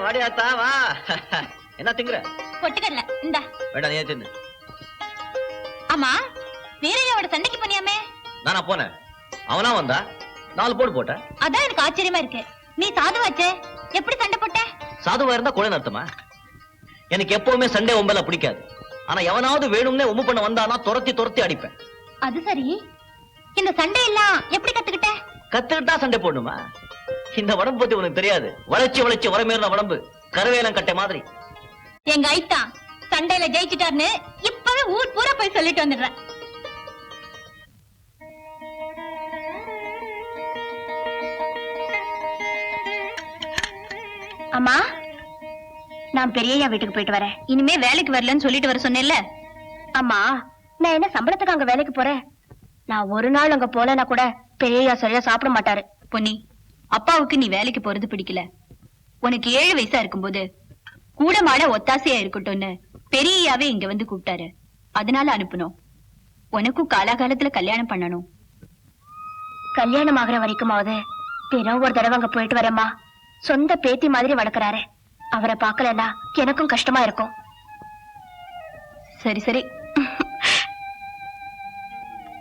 வாடியாத்தா வா. என்ன திங்குற? பொட்டுக்கடல இந்தா. வேடா நீ தின்னு. ஆமா வீரையோட சண்டைக்கு போனியாமே? நானா போனேன்? அவனா வந்தா 4 போடு போட்ட. அதான் எனக்கு ஆச்சரியமா இருக்கு. நீ சாதுவாச்சே, எப்படி சண்டை போட்ட? சாதுவா இருந்தா கொலை அர்த்தமா? எனக்கு எப்பவுமே சண்டை ஒம்பல பிடிக்காது. ஆனா எவனாவது வேணும்னே ஒம்பு பண்ண வந்தானா துரத்தி துரத்தி அடிப்பேன். அது சரி, இந்த சண்டை எல்லாம் எப்படி கத்துக்கிட்ட? கத்துக்கிட்டா சண்டை போடணுமா? இந்த உடம்பு பத்தி உனக்கு தெரியாது. வளைச்சு வளைச்சு வரமேறின உடம்பு, கருவேலம் கட்டை மாதிரி. எங்க ஐட்டா சண்டையில ஜெயிச்சிட்டாருன்னு இப்பவே ஊர் பூரா போய் சொல்லிட்டு வந்துடுறேன். அம்மா, நான் பெரியய்யா வீட்டுக்கு போயிட்டு வரேன். இனிமே வேலைக்கு வரலன்னு சொல்லிட்டு வர சொன்னேன்ல. அம்மா, நான் என்ன சம்பளத்துக்கு அங்க வேலைக்கு போறேன்? நான் ஒரு நாள் அங்க போலனா கூட பெரியய்யா சரியா சாப்பிட மாட்டாரு. பொன்னி, அப்பாவுக்கு நீ வேலைக்கு போறது பிடிக்கல. உனக்கு 7 வயசா இருக்கும்போது கூட மாட ஒத்தாசையா இருக்கட்டும்னு பெரியய்யாவே இங்க வந்து கூப்பிட்டாரு. அதனால அனுப்பணும். உனக்கும் காலாகாலத்துல கல்யாணம் பண்ணணும். கல்யாணம் ஆகிற வரைக்குமாவது தினம் ஒரு தடவை அங்க போயிட்டு வரேம்மா. சொந்த பேத்தி மாதிரி வளர்க்கறாரு. அவரை பார்க்கலன்னா எனக்கும் கஷ்டமா இருக்கும். சரி சரி.